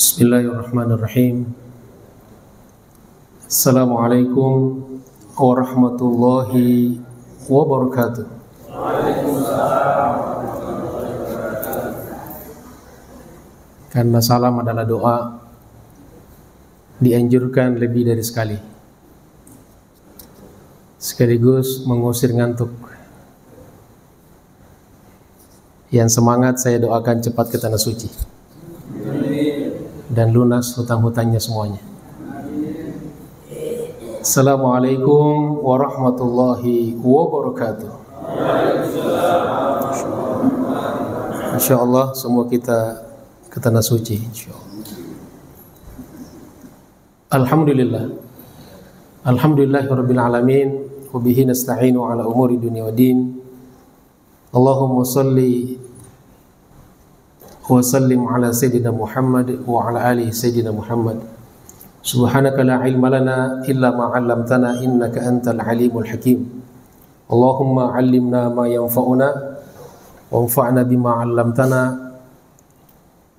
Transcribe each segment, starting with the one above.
Bismillahirrahmanirrahim. Assalamualaikum warahmatullahi wabarakatuh. Karena salam adalah doa, dianjurkan lebih dari sekali, sekaligus mengusir ngantuk. Yang semangat saya doakan cepat ke tanah suci dan lunas hutang-hutangnya semuanya. Assalamualaikum warahmatullahi wabarakatuh. Insyaallah semua kita ke tanah suci, insyaallah. Alhamdulillahirabbil alamin, wa bihi nasta'inu ala umuri dunya waddin. Allahumma shalli wa sallim ala sayyidina Muhammad wa ala ali sayyidina Muhammad. Subhanaka la ilma lana illa ma 'allamtana innaka antal alimul hakim. Allahumma 'allimna ma yanfa'una wanfa'na bima 'allamtana.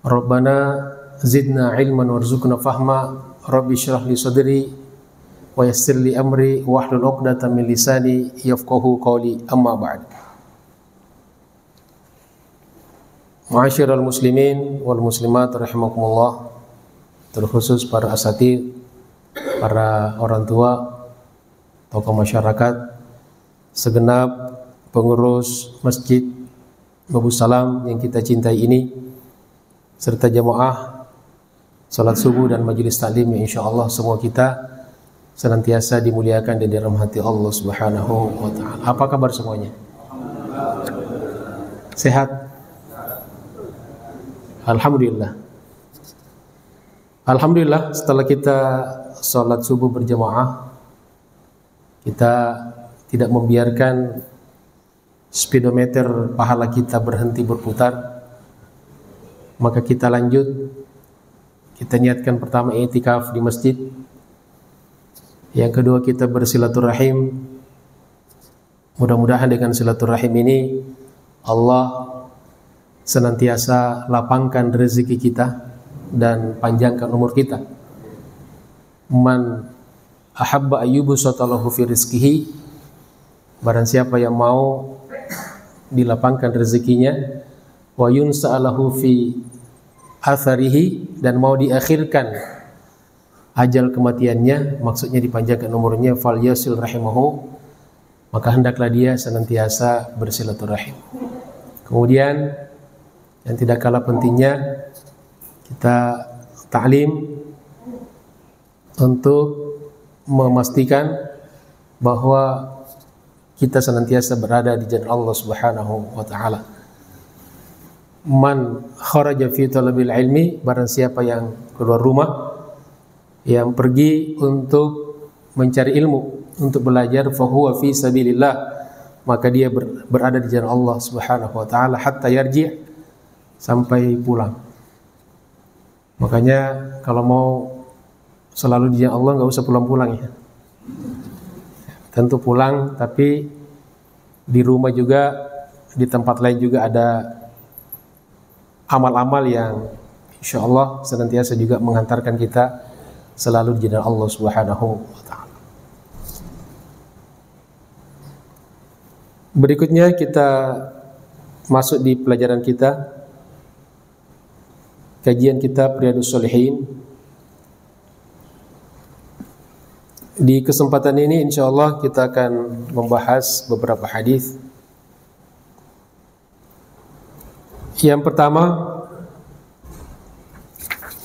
Rabbana zidna ilman warzuqna fahma. Rabbi shrah li sadri wa yassir li amri wahlul 'uqdatam min lisani yafqahu qawli. Amma ba'd. Ma'asyiral muslimin wal muslimat rahimakumullah, terkhusus para asatidz, para orang tua, tokoh masyarakat, segenap pengurus masjid Babus Salam yang kita cintai ini, serta jamaah salat subuh dan majelis taklim yang insyaallah semua kita senantiasa dimuliakan dan dirahmati Allah Subhanahu wa taala. Apa kabar semuanya? Sehat? Alhamdulillah. Alhamdulillah, setelah kita sholat subuh berjamaah, kita tidak membiarkan speedometer pahala kita berhenti berputar. Maka kita lanjut. Kita niatkan pertama i'tikaf di masjid. Yang kedua kita bersilaturahim. Mudah-mudahan dengan silaturahim ini Allah senantiasa lapangkan rezeki kita dan panjangkan umur kita. Man ahabba ayyubu satalahu fi rizqihi, barang siapa yang mau dilapangkan rezekinya, wa yunsa'alahu fi atharihi, dan mau diakhirkan ajal kematiannya, maksudnya dipanjangkan umurnya, fal yasil rahimahu, maka hendaklah dia senantiasa bersilaturahim. Kemudian yang tidak kalah pentingnya, kita ta'lim untuk memastikan bahwa kita senantiasa berada di jalan Allah Subhanahu wa taala. Man kharaja fi talabil ilmi, barang siapa yang keluar rumah, yang pergi untuk mencari ilmu, untuk belajar, fa huwa fi sabilillah, maka dia berada di jalan Allah Subhanahu wa taala hatta yarji', sampai pulang. Makanya kalau mau selalu di jalan Allah nggak usah pulang-pulang ya. Tentu pulang, tapi di rumah juga, di tempat lain juga ada amal-amal yang insya Allah senantiasa juga mengantarkan kita selalu di jalan Allah Subhanahu wa taala. Berikutnya kita masuk di pelajaran kita, kajian kitab Riyadhus Shalihin. Di kesempatan ini insyaallah kita akan membahas beberapa hadis. Yang pertama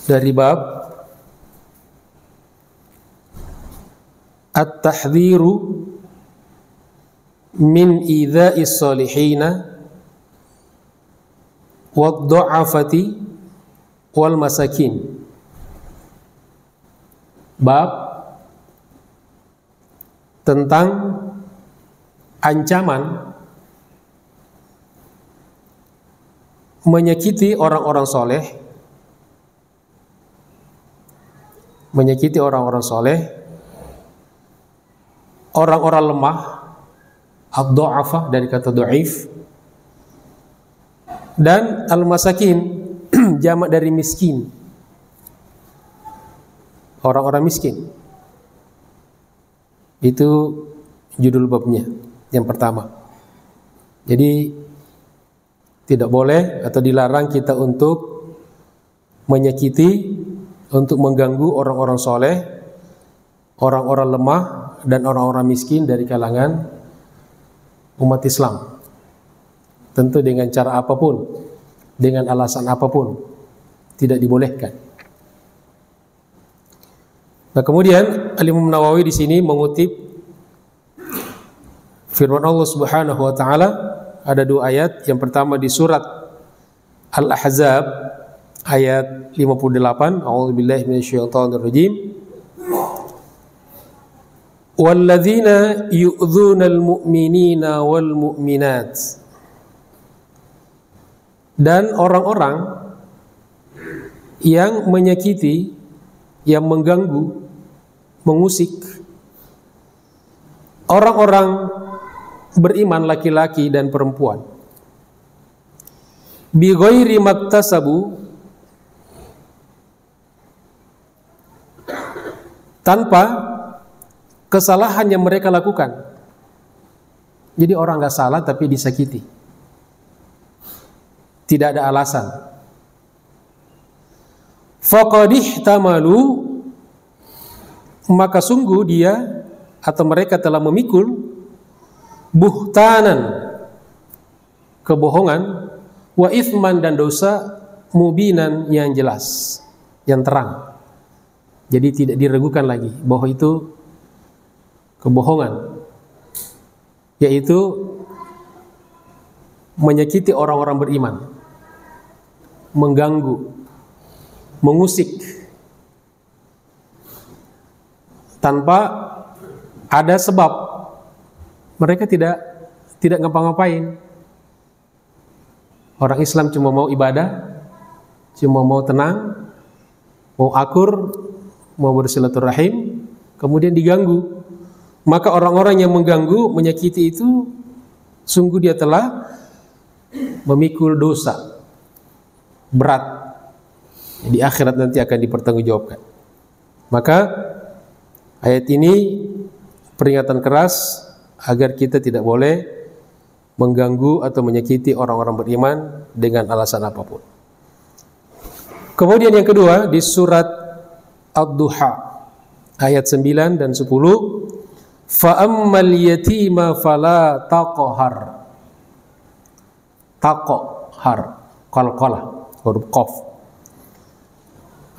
dari bab At-tahdhiru min idza'is salihina wad-du'afati wal masakin. Bab tentang ancaman menyakiti orang-orang soleh, orang-orang lemah, ad-du'afa dari kata du'if, dan al-masakin jamak dari miskin. orang-orang miskin. Itu judul babnya yang pertama. Jadi tidak boleh atau dilarang kita untuk menyakiti, untuk mengganggu orang-orang soleh, orang-orang lemah, dan orang-orang miskin dari kalangan umat Islam. Tentu dengan cara apapun, dengan alasan apapun, tidak dibolehkan. Nah, kemudian Al-Imam Nawawi di sini mengutip firman Allah Subhanahu wa taala, ada dua ayat. Yang pertama di surat Al-Ahzab ayat 58, A'udzubillahi minasyaitonirrajim. Walladzina yu'dzunal mu'minina wal mu'minat. Dan orang-orang yang menyakiti, yang mengganggu, mengusik orang-orang beriman laki-laki dan perempuan, bi ghairi maktasabu, tanpa kesalahan yang mereka lakukan. Jadi orang nggak salah tapi disakiti, tidak ada alasan. Faqad ihtamalu, maka sungguh dia atau mereka telah memikul buhtanan, kebohongan, wa ithman, dan dosa, mubinan, yang jelas, yang terang. Jadi tidak diragukan lagi bahwa itu kebohongan, yaitu menyakiti orang-orang beriman, mengganggu, mengusik tanpa ada sebab. Mereka tidak ngapa-ngapain. Orang Islam cuma mau ibadah, cuma mau tenang, mau akur, mau bersilaturahim, kemudian diganggu. Maka orang-orang yang mengganggu, menyakiti itu, sungguh dia telah memikul dosa berat. Di akhirat nanti akan dipertanggungjawabkan. Maka ayat ini peringatan keras agar kita tidak boleh mengganggu atau menyakiti orang-orang beriman dengan alasan apapun. Kemudian yang kedua di surat Ad-Duha ayat 9 dan 10, fa ammal yatima fala taqhar. Taqhar, qalqalah, huruf qaf.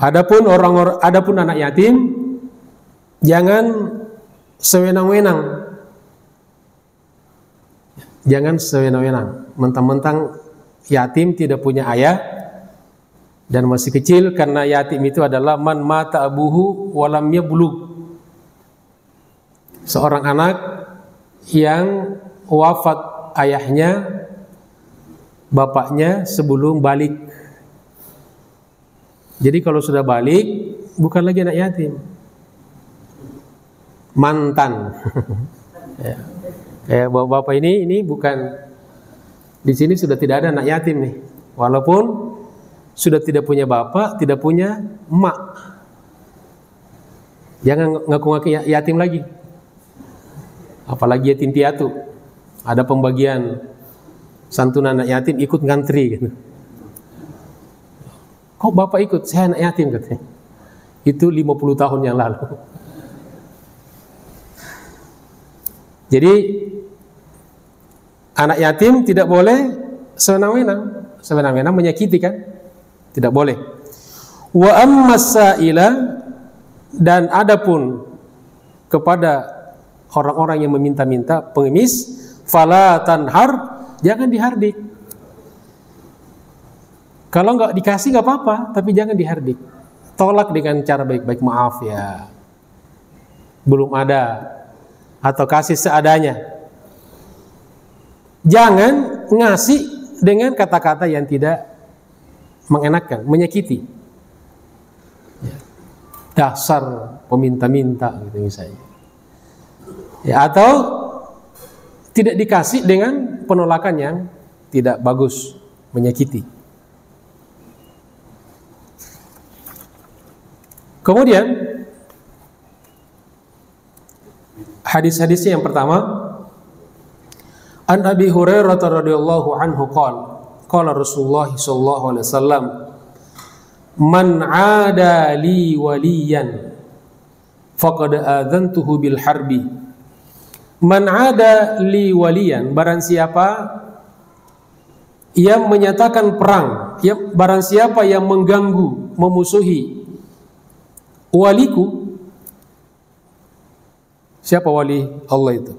Adapun anak yatim, jangan sewenang-wenang. Jangan sewenang-wenang. Mentang-mentang yatim tidak punya ayah dan masih kecil, karena yatim itu adalah man mata abuhu walam yablugh. Seorang anak yang wafat ayahnya, bapaknya sebelum balik. Jadi kalau sudah balik, bukan lagi anak yatim, mantan. Ya. Kayak bapak ini bukan, di sini sudah tidak ada anak yatim nih, walaupun sudah tidak punya bapak, tidak punya emak. Jangan ngaku-ngaku yatim lagi, apalagi yatim piatu. Ada pembagian santunan anak yatim, ikut ngantri gitu. Kok bapak ikut? Saya anak yatim katanya. Itu 50 tahun yang lalu. Jadi anak yatim tidak boleh sewenang-wenang menyakiti, kan? Tidak boleh. Wa ammas sa'ila, dan adapun kepada orang-orang yang meminta-minta, pengemis, fala tanhar, jangan dihardik. Kalau nggak dikasih nggak apa-apa, tapi jangan dihardik. Tolak dengan cara baik-baik, maaf ya, belum ada, atau kasih seadanya. Jangan ngasih dengan kata-kata yang tidak mengenakan, menyakiti. Dasar peminta-minta gitu misalnya. Ya, atau tidak dikasih dengan penolakan yang tidak bagus, menyakiti. Kemudian Hadis-hadisnya yang pertama, An Abi Hurairah radhiyallahu anhu qala Rasulullah sallallahu alaihi wasallam, man 'ada li waliyan faqad adzantuhu bil harbi. Man 'ada li waliyan, barang siapa yang menyatakan perang, barang siapa yang mengganggu, memusuhi waliku. Siapa wali Allah itu?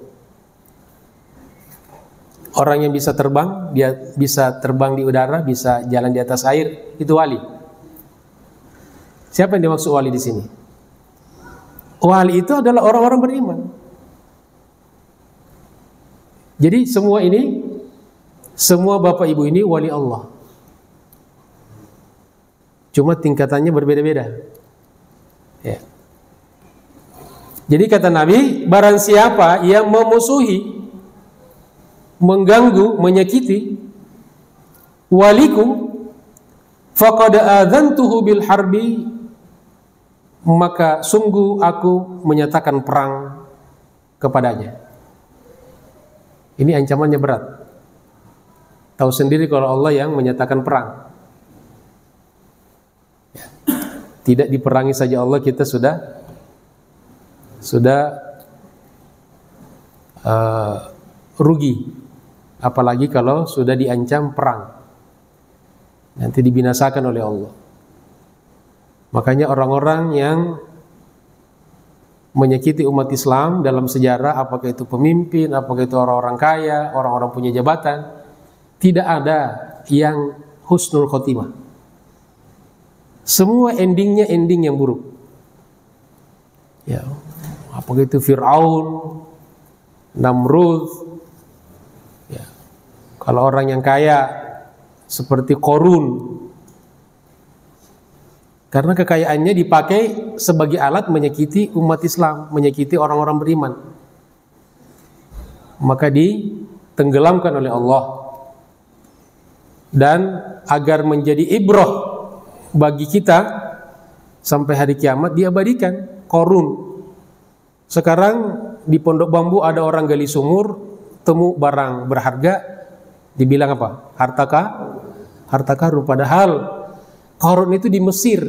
Orang yang bisa terbang, dia bisa terbang di udara, bisa jalan di atas air, itu wali. Siapa yang dimaksud wali di sini? Wali itu adalah orang-orang beriman. Jadi semua ini, semua bapak ibu ini wali Allah. Cuma tingkatannya berbeda-beda. Ya. Jadi kata Nabi, barang siapa yang memusuhi, mengganggu, menyakiti waliku, faqad adzantuhu bil harbi, maka sungguh aku menyatakan perang kepadanya. Ini ancamannya berat. Tahu sendiri kalau Allah yang menyatakan perang. Ya. Tidak diperangi saja Allah, kita sudah rugi. Apalagi kalau sudah diancam perang, nanti dibinasakan oleh Allah. Makanya orang-orang yang menyakiti umat Islam dalam sejarah, apakah itu pemimpin, apakah itu orang-orang kaya, orang-orang punya jabatan, tidak ada yang husnul khotimah. Semua endingnya ending yang buruk. Ya, apakah itu Fir'aun, Namrud, ya. Kalau orang yang kaya seperti Qorun, karena kekayaannya dipakai sebagai alat menyakiti umat Islam, menyakiti orang-orang beriman, maka ditenggelamkan oleh Allah. Dan agar menjadi ibrah bagi kita sampai hari kiamat, diabadikan Qorun. Sekarang di Pondok Bambu ada orang gali sumur, temu barang berharga, dibilang apa? Harta karun. Padahal Qorun itu di Mesir.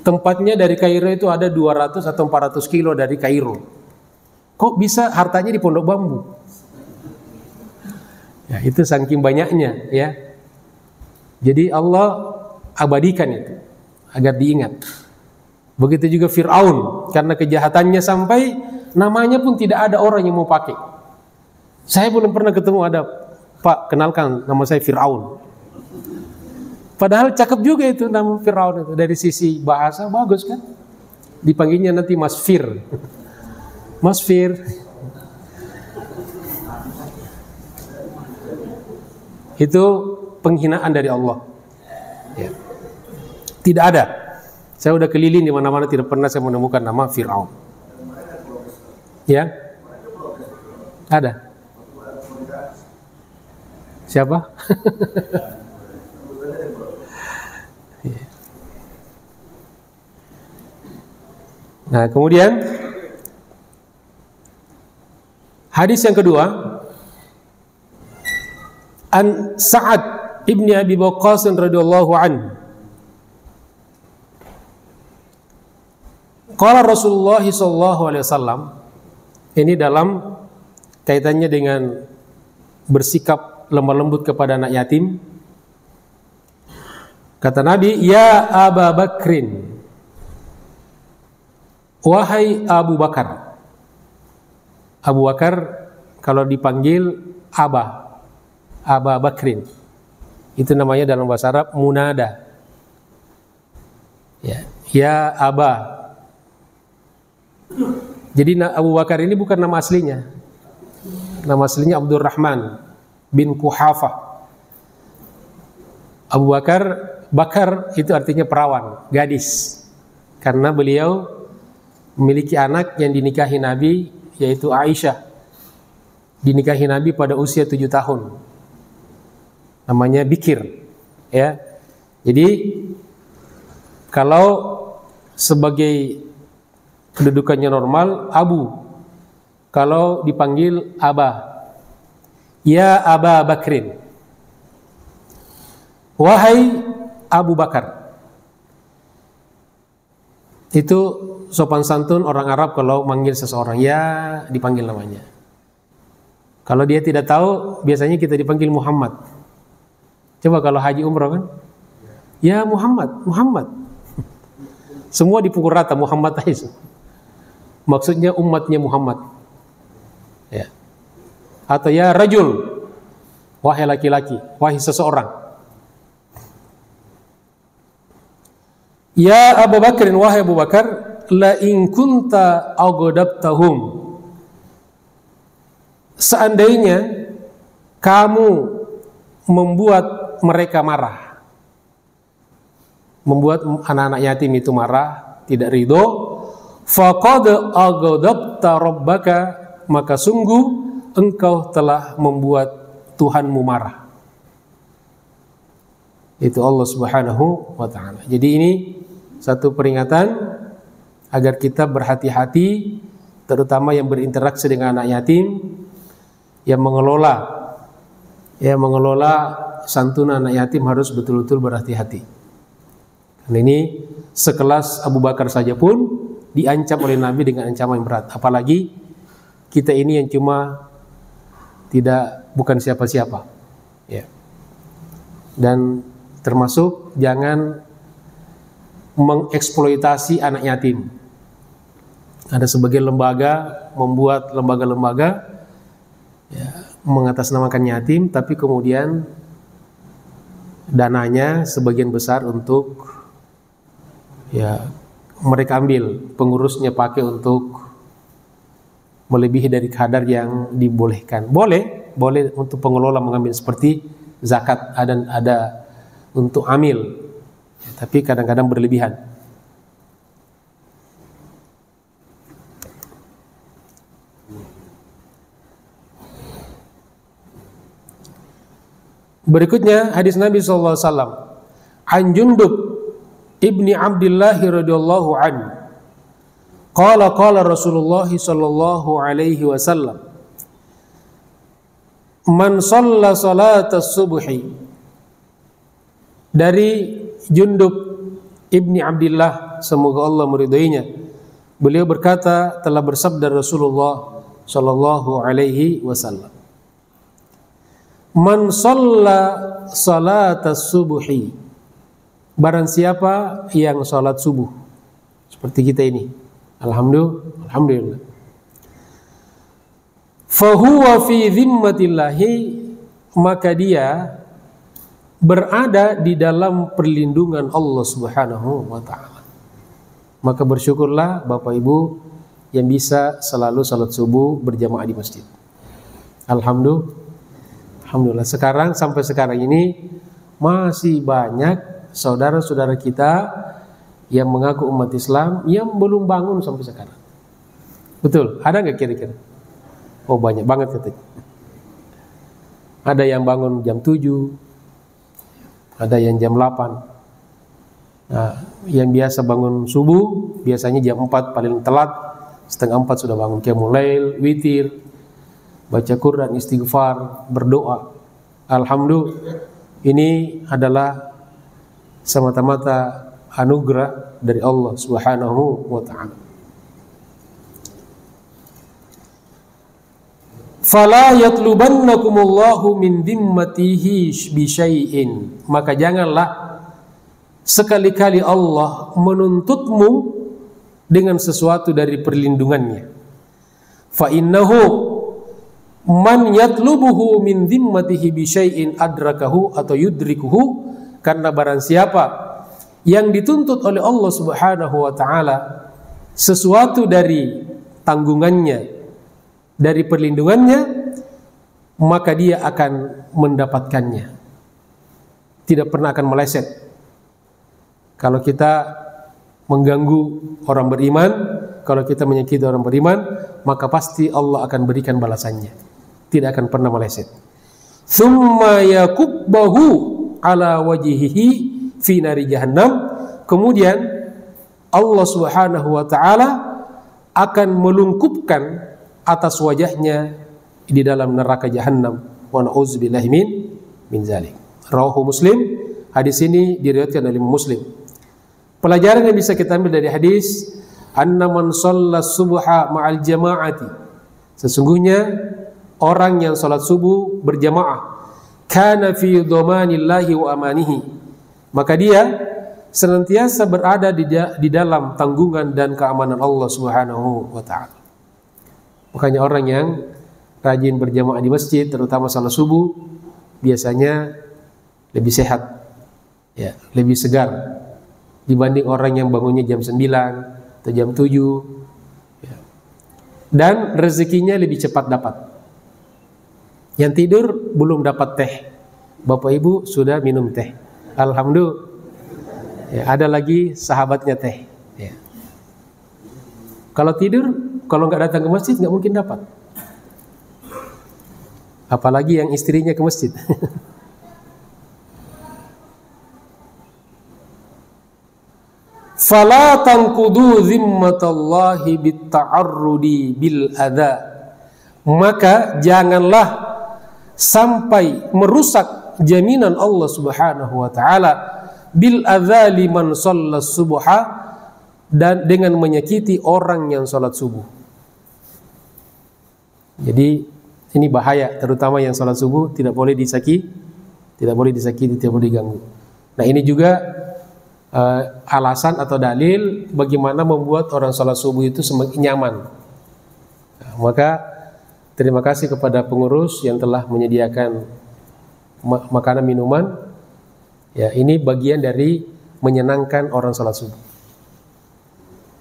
Tempatnya dari Kairo itu ada 200 atau 400 kilo dari Kairo. Kok bisa hartanya di Pondok Bambu? Ya, itu saking banyaknya, ya. Jadi Allah abadikan itu agar diingat. Begitu juga Fir'aun, karena kejahatannya sampai namanya pun tidak ada orang yang mau pakai. Saya belum pernah ketemu ada, Pak, kenalkan nama saya Fir'aun. Padahal cakep juga itu nama Fir'aun itu, dari sisi bahasa bagus kan. Dipanggilnya nanti Mas Fir. Mas Fir. Itu penghinaan dari Allah. Ya. Tidak ada. Saya udah keliling di mana-mana, tidak pernah saya menemukan nama Fir'aun. Ya? Ada. Siapa? Ya. Nah, kemudian hadis yang kedua, An Sa'ad ibni Abi Waqqas radhiyallahu anhu, qala Rasulullah sallallahu alaihi wasallam, ini dalam kaitannya dengan bersikap lemah lembut kepada anak yatim. Kata Nabi, ya Abu Bakrin, wahai Abu Bakar. Abu Bakar kalau dipanggil Aba Bakrin, itu namanya dalam bahasa Arab munada. Ya Aba. Jadi Abu Bakar ini bukan nama aslinya. Nama aslinya Abdurrahman bin Kuhafah. Abu Bakar itu artinya perawan, gadis. Karena beliau memiliki anak yang dinikahi Nabi, yaitu Aisyah. Dinikahi Nabi pada usia 7 tahun. Namanya Bikir, ya. Jadi kalau sebagai kedudukannya normal, Abu. Kalau dipanggil Aba, ya Aba Bakrin, wahai Abu Bakar. Itu sopan santun orang Arab kalau manggil seseorang, ya dipanggil namanya. Kalau dia tidak tahu, biasanya kita dipanggil Muhammad. Coba kalau haji umrah kan, ya Muhammad, Muhammad. Semua dipukul rata Muhammad aja. Maksudnya umatnya Muhammad. Ya. Atau ya rajul, wahai laki-laki, wahai seseorang. Ya Abu Bakar, wahai Abu Bakar, la in kunta aghdabtahum. Seandainya kamu membuat mereka marah, membuat anak-anak yatim itu marah, tidak ridho, faqad aghdabta rabbaka, maka sungguh engkau telah membuat Tuhanmu marah. Itu Allah Subhanahu wa ta'ala. Jadi ini satu peringatan agar kita berhati-hati, terutama yang berinteraksi dengan anak yatim, yang mengelola santunan anak yatim harus betul-betul berhati-hati. Karena ini sekelas Abu Bakar saja pun diancam oleh Nabi dengan ancaman yang berat. Apalagi kita ini yang cuma bukan siapa-siapa. Ya. Dan termasuk jangan mengeksploitasi anak yatim. Ada sebagian lembaga membuat lembaga-lembaga mengatasnamakan yatim, tapi kemudian dananya sebagian besar untuk mereka ambil, pengurusnya pakai untuk melebihi dari kadar yang dibolehkan. Boleh untuk pengelola mengambil seperti zakat ada untuk amil, tapi kadang-kadang berlebihan. Berikutnya hadis Nabi sallallahu alaihi wasallam, an Jundub ibni Abdullah radhiyallahu anhu, qala Rasulullah sallallahu alaihi wasallam, man shalla salatas subhi. Dari Jundub ibni Abdullah, semoga Allah meridainya, beliau berkata, telah bersabda Rasulullah sallallahu alaihi wasallam, man shalla salatas subhi, barang siapa yang salat subuh seperti kita ini, alhamdulillah, fahuwa fi dhimmatillahi, maka dia berada di dalam perlindungan Allah Subhanahu wa ta'ala. Maka bersyukurlah Bapak Ibu yang bisa selalu salat subuh berjamaah di masjid. Alhamdulillah, sampai sekarang ini masih banyak saudara-saudara kita yang mengaku umat Islam yang belum bangun sampai sekarang. Betul? Ada nggak kira-kira? Oh, banyak banget katanya. Ada yang bangun jam 7, ada yang jam 8. Nah, yang biasa bangun subuh biasanya jam 4 paling telat, setengah 4 sudah bangun, qiyamul lail, witir, baca Quran, istighfar, berdoa. Alhamdulillah, ini adalah semata-mata anugerah dari Allah Subhanahu wa ta'ala. Fala yatlubannakumullahu min dimmatihi bisyai'in, maka janganlah sekali-kali Allah menuntutmu dengan sesuatu dari perlindungannya. Fa innahu man yatlubuhu min dimmatihi bisyai'in adrakahu atau yudrikuhu, karena barang siapa yang dituntut oleh Allah Subhanahu wa ta'ala sesuatu dari tanggungannya, dari perlindungannya, maka dia akan mendapatkannya, tidak pernah akan meleset. Kalau kita mengganggu orang beriman, kalau kita menyakiti orang beriman, maka pasti Allah akan berikan balasannya, tidak akan pernah meleset. Tsumma yakubbahu ala wajhihi fi nari jahannam, kemudian Allah Subhanahu wa ta'ala akan melungkupkan atas wajahnya di dalam neraka Jahannam. Wa na'udzubillahi min zalik. Rawahu Muslim. Hadis ini diriwayatkan oleh Muslim. Pelajaran yang bisa kita ambil dari hadis, anna man shalla subha ma'al jama'ati. Sesungguhnya orang yang salat subuh berjamaah, kana fi dhamanillahi wa amanihi, maka dia senantiasa berada di dalam tanggungan dan keamanan Allah Subhanahu wa taala. Makanya orang yang rajin berjamaah di masjid, terutama salat subuh, biasanya lebih sehat, ya, lebih segar dibanding orang yang bangunnya jam 9 atau jam 7, ya. Dan rezekinya lebih cepat dapat. Yang tidur belum dapat teh, Bapak Ibu sudah minum teh, alhamdulillah. Ya, ada lagi sahabatnya teh, ya. Kalau tidur, kalau nggak datang ke masjid nggak mungkin dapat. Apalagi yang istrinya ke masjid. Fala tanqudu zimmatallahi bitta'arrudi bil adza. Maka janganlah sampai merusak jaminan Allah Subhanahu wa taala bil adza liman shalla subha, dan dengan menyakiti orang yang salat subuh. Jadi ini bahaya, terutama yang salat subuh tidak boleh disakiti, tidak boleh diganggu. Nah, ini juga alasan atau dalil bagaimana membuat orang salat subuh itu semakin nyaman. Nah, maka terima kasih kepada pengurus yang telah menyediakan makanan minuman. Ya, ini bagian dari menyenangkan orang salat subuh.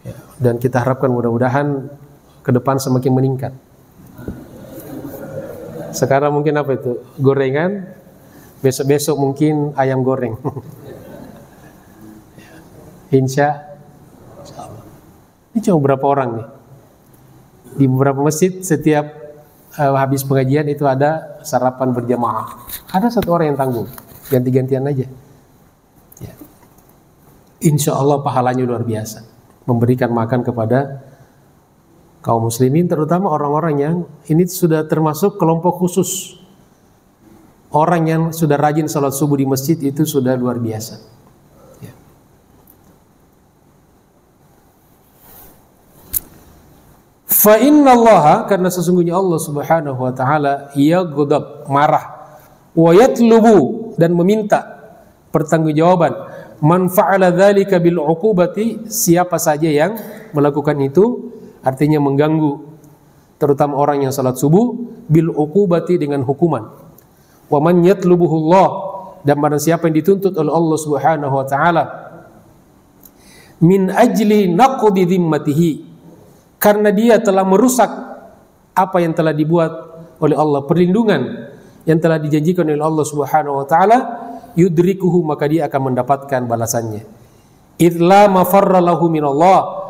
Ya, dan kita harapkan mudah-mudahan ke depan semakin meningkat. Sekarang mungkin apa itu? Gorengan. Besok-besok mungkin ayam goreng. Insya Allah. Ini cuma berapa orang nih? Di beberapa masjid setiap habis pengajian itu ada sarapan berjamaah. Ada satu orang yang tanggung, ganti-gantian aja. Ya. Insya Allah pahalanya luar biasa. Memberikan makan kepada kaum muslimin, terutama orang-orang yang ini sudah termasuk kelompok khusus. Orang yang sudah rajin salat subuh di masjid itu sudah luar biasa. Ya. Fa innallaha, karena sesungguhnya Allah Subhanahu wa taala yaghdab, marah, wa yatlubu, dan meminta pertanggungjawaban, man fa'ala dzalika bil 'uqubati, siapa saja yang melakukan itu, artinya mengganggu terutama orang yang salat subuh, bil 'uqubati, dengan hukuman. Wa man yatlubuhullah, dan barang siapa yang dituntut oleh Allah Subhanahu wa taala, min ajli naqdi dhimmatihi, karena dia telah merusak apa yang telah dibuat oleh Allah, perlindungan yang telah dijanjikan oleh Allah Subhanahu wa taala, yudrikuhu, maka dia akan mendapatkan balasannya. Idla mafarra lahu minallah,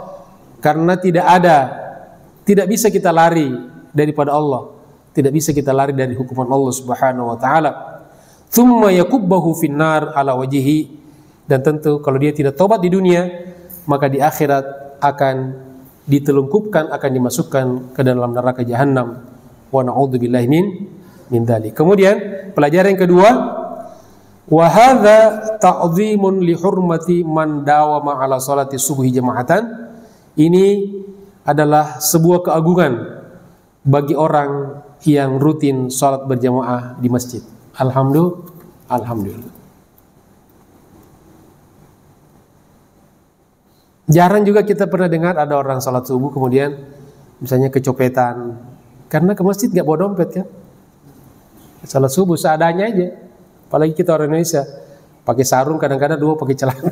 karena tidak bisa kita lari daripada Allah, tidak bisa kita lari dari hukuman Allah Subhanahu wa taala. Tsumma yakubbahu finnar ala wajhihi, dan tentu kalau dia tidak tobat di dunia, maka di akhirat akan ditelungkupkan, akan dimasukkan ke dalam neraka Jahannam. Wa na'udzubillahi min dzalik. Kemudian pelajaran yang kedua, wa hadza ta'dhimun li hurmati man dawama ala salati subhi jama'atan. Ini adalah sebuah keagungan bagi orang yang rutin salat berjamaah di masjid. Alhamdulillah. Jarang juga kita pernah dengar ada orang salat subuh kemudian misalnya kecopetan, karena ke masjid nggak bawa dompet kan. Salat subuh seadanya aja. Apalagi kita orang Indonesia, pakai sarung, kadang-kadang dua pakai celana.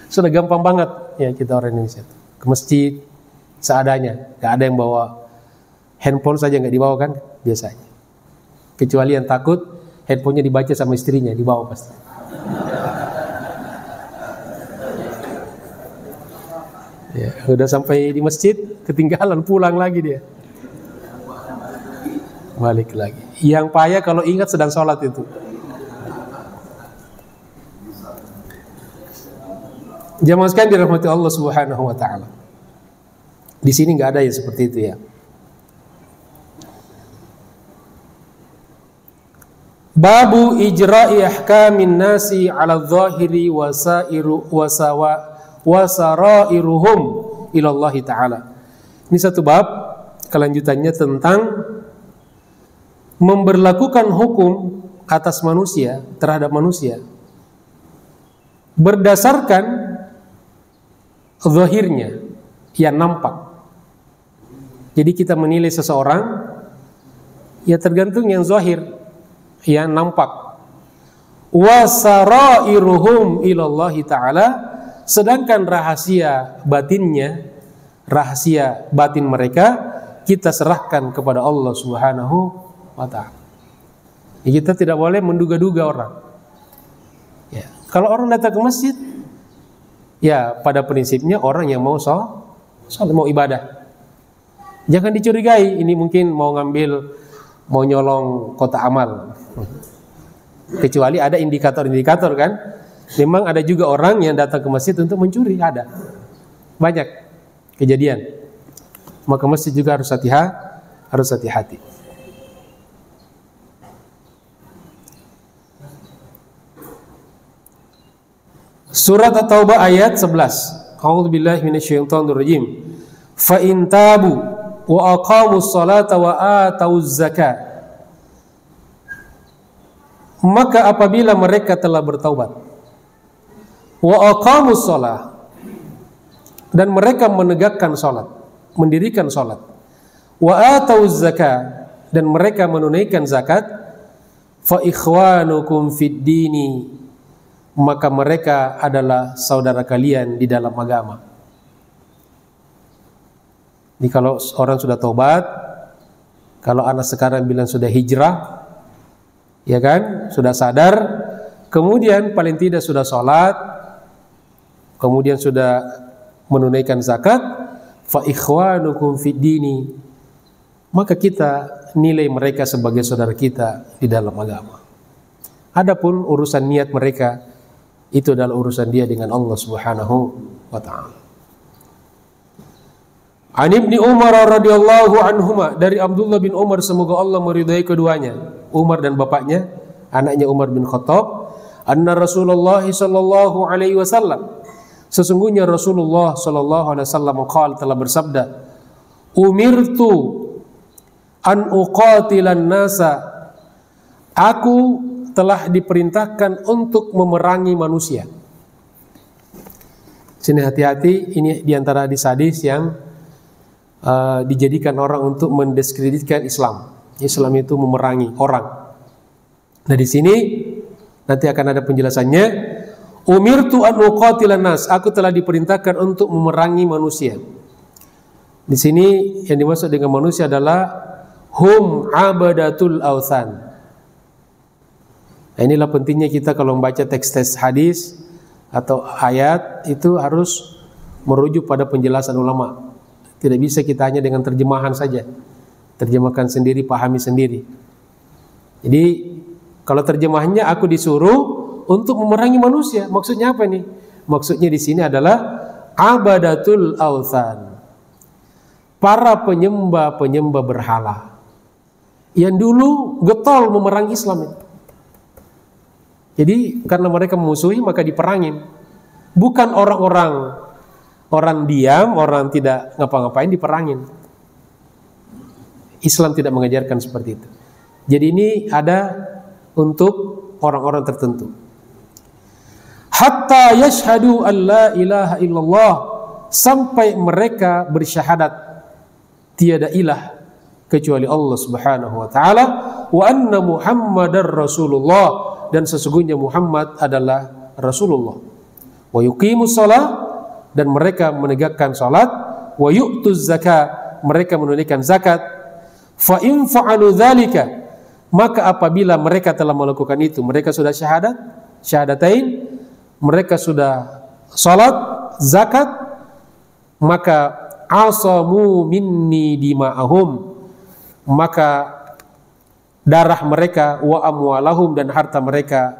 Sudah gampang banget ya kita orang Indonesia. Ke masjid seadanya, nggak ada yang bawa handphone saja, nggak dibawa kan biasanya. Kecuali yang takut handphonenya dibaca sama istrinya, dibawa pasti. Ya, udah sampai di masjid, ketinggalan, pulang lagi dia. Balik lagi. Yang payah kalau ingat sedang sholat itu. Jamaah sekalian dirahmati Allah Subhanahu wa taala. Di sini nggak ada yang seperti itu ya. Babu ijra'i ahkamin nasi 'ala dhahiri wasarairuhum ila Allah Ta'ala. Ini satu bab kelanjutannya tentang memberlakukan hukum atas manusia, terhadap manusia berdasarkan zahirnya yang nampak. Jadi kita menilai seseorang ya tergantung yang zahir, yang nampak. Wasarairuhum ilallahi ta'ala, sedangkan rahasia batinnya, rahasia batin mereka kita serahkan kepada Allah Subhanahu wa ta'ala. Ya, kita tidak boleh menduga-duga orang. Ya, kalau orang datang ke masjid, ya pada prinsipnya orang yang mau sholat, mau ibadah. Jangan dicurigai, ini mungkin mau nyolong kotak amal. Kecuali ada indikator-indikator kan. Memang ada juga orang yang datang ke masjid untuk mencuri, ada. Banyak kejadian. Maka masjid juga harus hati-hati. Surat At-Taubah ayat 11. A'udzubillahi minasyaitonirrajim. Fa in tabu wa aqamus salata wa atauz zakat. Maka apabila mereka telah bertaubat, wa aqamus shalah, dan mereka menegakkan salat, mendirikan salat, wa atauz zakat, dan mereka menunaikan zakat, fa ikhwanukum fid dini, maka mereka adalah saudara kalian di dalam agama. Jadi kalau orang sudah taubat, kalau anak sekarang bilang sudah hijrah, ya kan, sudah sadar, kemudian paling tidak sudah sholat, kemudian sudah menunaikan zakat, fa ikhwanukum fid dini, maka kita nilai mereka sebagai saudara kita di dalam agama. Adapun urusan niat mereka, itu adalah urusan dia dengan Allah Subhanahu wa ta'ala. An Ibni Umar radhiyallahu anhuma, dari Abdullah bin Umar, semoga Allah meridai keduanya, Umar dan bapaknya, anaknya Umar bin Khattab, anna Rasulullah sallallahu alaihi wasallam, sesungguhnya Rasulullah sallallahu alaihi wasallam telah bersabda, umirtu an uqatilan nasa, aku telah diperintahkan untuk memerangi manusia. Sini hati-hati, ini diantara hadis-hadis yang dijadikan orang untuk mendiskreditkan Islam. Islam itu memerangi orang. Nah di sini nanti akan ada penjelasannya. Umirtu an uqatilan nas, aku telah diperintahkan untuk memerangi manusia. Di sini yang dimaksud dengan manusia adalah hum abadatul authan. Nah, inilah pentingnya kita kalau membaca teks-teks hadis atau ayat itu harus merujuk pada penjelasan ulama. Tidak bisa kita hanya dengan terjemahan saja. Terjemahkan sendiri, pahami sendiri. Jadi kalau terjemahannya aku disuruh untuk memerangi manusia, maksudnya apa nih? Maksudnya di sini adalah abadatul authan. Para penyembah berhala yang dulu getol memerangi Islam itu. Jadi karena mereka memusuhi maka diperangin. Bukan orang diam, orang tidak ngapa-ngapain diperangin. Islam tidak mengajarkan seperti itu. Jadi ini ada untuk orang-orang tertentu. Hatta yashhadu an la ilaha illallah, sampai mereka bersyahadat tiada ilah kecuali Allah Subhanahu wa taala, wa anna Muhammadar Rasulullah, dan sesungguhnya Muhammad adalah Rasulullah. Wa yuqimus shalah, dan mereka menegakkan salat. Wa yu'tuz zakat, mereka menunaikan zakat. Fa in fa'alu dzalika, maka apabila mereka telah melakukan itu, mereka sudah syahadatain, mereka sudah salat, zakat, maka asamu minni dima'ahum, maka darah mereka, wa amwalahum, dan harta mereka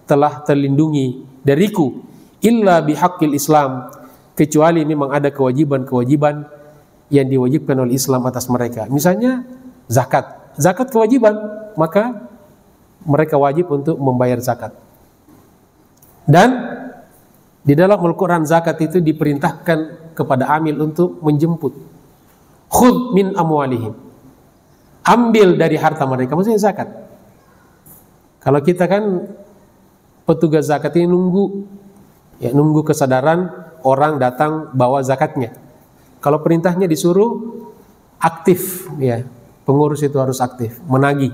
telah terlindungi dariku, illa bihaqqil Islam, kecuali memang ada kewajiban-kewajiban yang diwajibkan oleh Islam atas mereka. Misalnya zakat. Zakat kewajiban, maka mereka wajib untuk membayar zakat. Dan di dalam Al-Quran zakat itu diperintahkan kepada amil untuk menjemput. Khudh min amwalihim. Ambil dari harta mereka, maksudnya zakat. Kalau kita kan petugas zakat ini nunggu kesadaran orang datang bawa zakatnya. Kalau perintahnya disuruh aktif, ya pengurus itu harus aktif, menagih.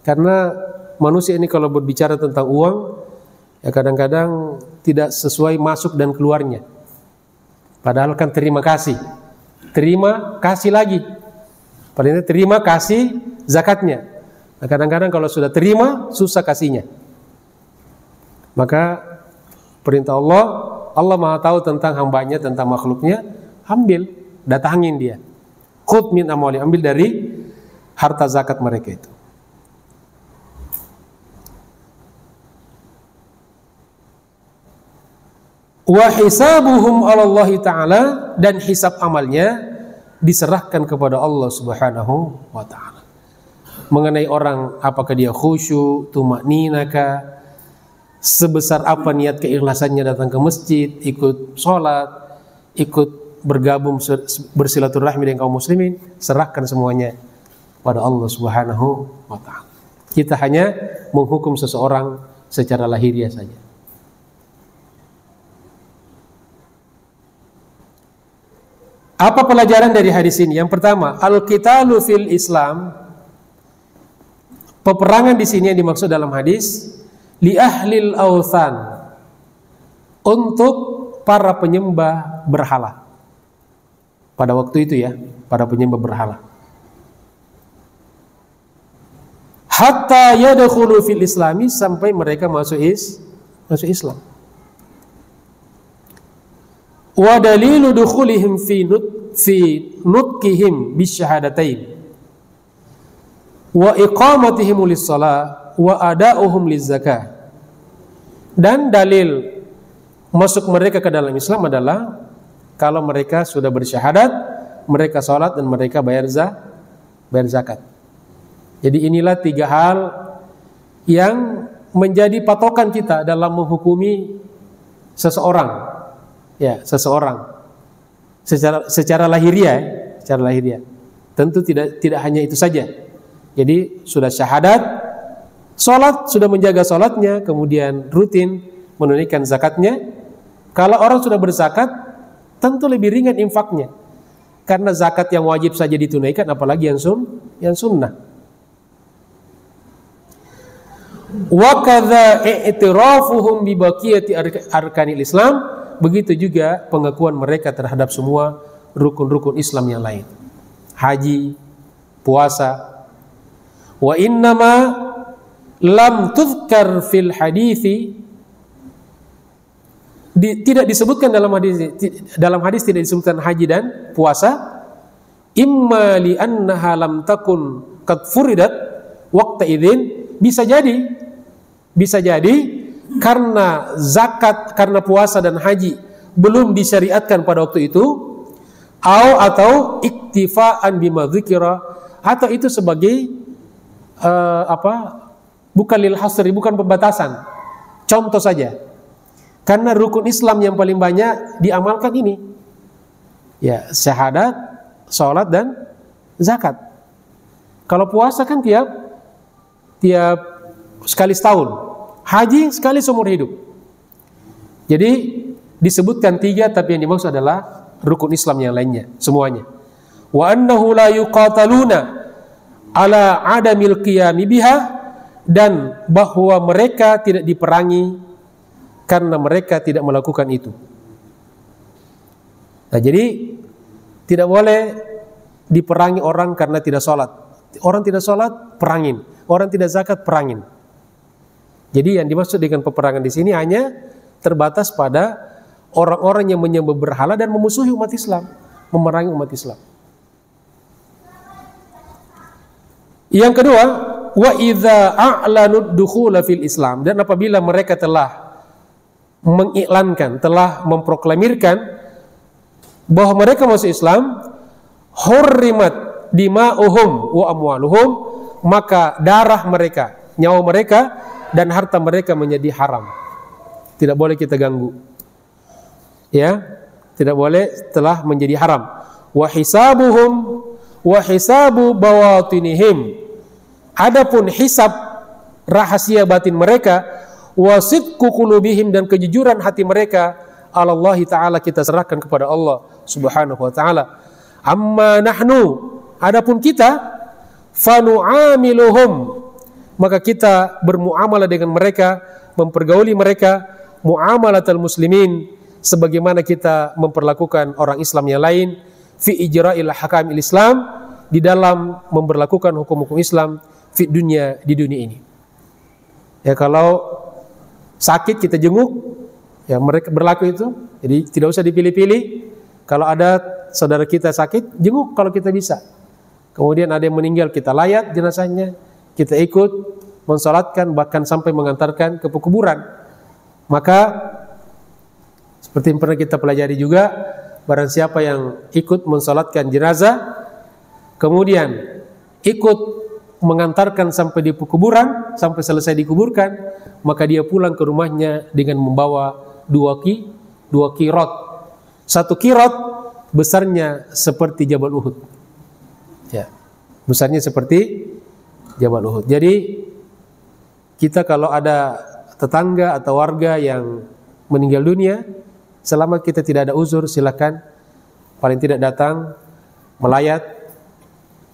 Karena manusia ini kalau berbicara tentang uang, ya kadang-kadang tidak sesuai masuk dan keluarnya. Padahal kan terima kasih lagi. Padahal terima kasih zakatnya. Nah, kadang-kadang kalau sudah terima, susah kasihnya. Maka perintah Allah Maha tahu tentang hambanya, tentang makhluknya. Ambil, datangin dia. Khudh min amwali, ambil dari harta zakat mereka itu. Wa hisabuhum 'ala Allah Ta'ala, dan hisab amalnya diserahkan kepada Allah Subhanahu wa Ta'ala. Mengenai orang, apakah dia khusyuk, tumakninaka, sebesar apa niat keikhlasannya datang ke masjid, ikut sholat, ikut bergabung bersilaturahmi dengan kaum muslimin, serahkan semuanya pada Allah Subhanahu wa Ta'ala. Kita hanya menghukum seseorang secara lahiriah saja. Apa pelajaran dari hadis ini? Yang pertama, al-qitalu fil Islam. Peperangan di sini yang dimaksud dalam hadis li ahlil authan, untuk para penyembah berhala. Pada waktu itu ya, para penyembah berhala. Hatta yadkhulu fil islami, sampai mereka masuk Islam. Wa dalilu dukhulihim fi nutqihim bisyahadatain wa iqamatihim lis-shalah wa ada'uhum liz-zakah. Dan dalil masuk mereka ke dalam Islam adalah kalau mereka sudah bersyahadat, mereka salat dan mereka bayar zakat. Jadi inilah tiga hal yang menjadi patokan kita dalam menghukumi seseorang. Ya, seseorang secara lahiriah, Tentu tidak hanya itu saja. Jadi sudah syahadat, sholat, sudah menjaga sholatnya, kemudian rutin menunaikan zakatnya. Kalau orang sudah berzakat, tentu lebih ringan infaknya, karena zakat yang wajib saja ditunaikan, apalagi yang sunnah. Wa kadza i'tirafuhum bi baqiyati arkanil Islam, begitu juga pengakuan mereka terhadap semua rukun-rukun Islam yang lain. Haji, puasa. Wa innama lam tuzkar fil hadithi, tidak disebutkan dalam hadis tidak disebutkan haji dan puasa. Imma li annaha lam takun qad furidat waqta idzin, bisa jadi karena zakat, karena puasa dan haji belum disyariatkan pada waktu itu, atau iktifaan bima dzikra, atau itu sebagai bukan lil hasri, bukan pembatasan, contoh saja. Karena rukun Islam yang paling banyak diamalkan ini, ya syahadat, sholat dan zakat. Kalau puasa kan tiap sekali setahun, haji sekali seumur hidup. Jadi disebutkan tiga, tapi yang dimaksud adalah rukun Islam yang lainnya semuanya. Wa annahu la yuqataluna ala adamil qiyami biha, dan bahwa mereka tidak diperangi karena mereka tidak melakukan itu. Nah, jadi tidak boleh diperangi orang karena tidak sholat. Orang tidak sholat, perangin. Orang tidak zakat, perangin. Jadi yang dimaksud dengan peperangan di sini hanya terbatas pada orang-orang yang menyembah berhala dan memusuhi umat Islam, memerangi umat Islam. Yang kedua, wa idza a'lanud dukhula fil Islam, dan apabila mereka telah mengiklankan, telah memproklamirkan bahwa mereka masuk Islam, hurrimat dima'uhum wa amwaluhum, maka darah mereka, nyawa mereka dan harta mereka menjadi haram. Tidak boleh kita ganggu. Ya, tidak boleh, telah menjadi haram. Wa hisabuhum wa hisabu bawatinihim. Adapun hisab rahasia batin mereka, wa sidqu qulubihim, dan kejujuran hati mereka, Allah Ta'ala, kita serahkan kepada Allah Subhanahu wa Ta'ala. Amma nahnu, adapun kita, fanu'amiluhum, maka kita bermuamalah dengan mereka, mempergauli mereka muamalatul muslimin, sebagaimana kita memperlakukan orang Islam yang lain, fi ijra'il hakamil Islam, di dalam memperlakukan hukum-hukum Islam, fi dunia, di dunia ini. Ya, kalau sakit kita jenguk, ya mereka berlaku itu. Jadi tidak usah dipilih-pilih. Kalau ada saudara kita sakit, jenguk kalau kita bisa. Kemudian ada yang meninggal, kita layat jenazahnya, kita ikut mensolatkan, bahkan sampai mengantarkan ke kuburan. Maka seperti yang pernah kita pelajari juga, barang siapa yang ikut mensolatkan jenazah, kemudian ikut mengantarkan sampai di kuburan, sampai selesai dikuburkan, maka dia pulang ke rumahnya dengan membawa dua kirot. Satu kirot besarnya seperti Jabal Uhud. Ya, besarnya seperti Jabal Uhud. Jadi kita kalau ada tetangga atau warga yang meninggal dunia, selama kita tidak ada uzur, silakan paling tidak datang melayat.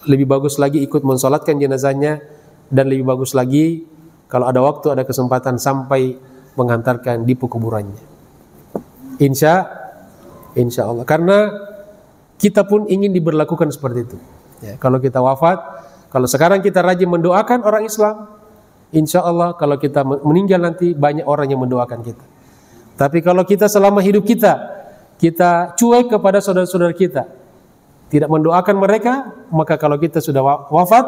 Lebih bagus lagi ikut mensolatkan jenazahnya, dan lebih bagus lagi kalau ada waktu, ada kesempatan sampai menghantarkan di kuburannya. Insya Allah, karena kita pun ingin diberlakukan seperti itu. Ya, kalau kita wafat, kalau sekarang kita rajin mendoakan orang Islam, insya Allah kalau kita meninggal nanti banyak orang yang mendoakan kita. Tapi kalau kita selama hidup kita cuek kepada saudara-saudara kita, tidak mendoakan mereka, maka kalau kita sudah wafat,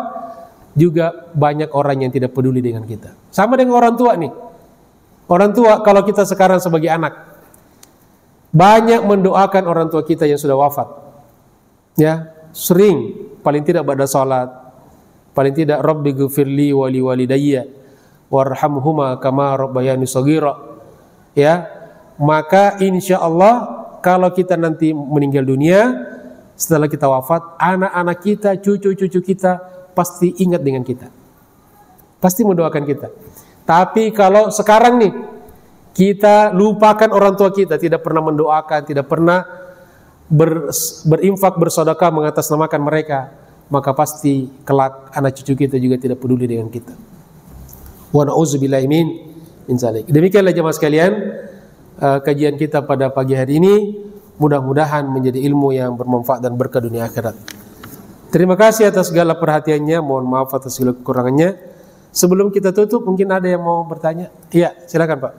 juga banyak orang yang tidak peduli dengan kita. Sama dengan orang tua nih. Orang tua, kalau kita sekarang sebagai anak, banyak mendoakan orang tua kita yang sudah wafat. Ya, sering, paling tidak pada salat, paling tidak Rabbi ghfirli wa li walidayya warhamhuma kama rabbayani shaghira. Ya, maka insya Allah kalau kita nanti meninggal dunia, setelah kita wafat, anak-anak kita, cucu-cucu kita pasti ingat dengan kita, pasti mendoakan kita. Tapi kalau sekarang nih kita lupakan orang tua kita, tidak pernah mendoakan, tidak pernah berinfak, bersedekah, mengatasnamakan mereka, maka pasti kelak anak cucu kita juga tidak peduli dengan kita. Wa na'udzubillahi min dzalik. Demikianlah jemaah sekalian, kajian kita pada pagi hari ini. Mudah-mudahan menjadi ilmu yang bermanfaat dan berkah dunia akhirat. Terima kasih atas segala perhatiannya. Mohon maaf atas segala kekurangannya. Sebelum kita tutup, mungkin ada yang mau bertanya? Iya, silakan Pak.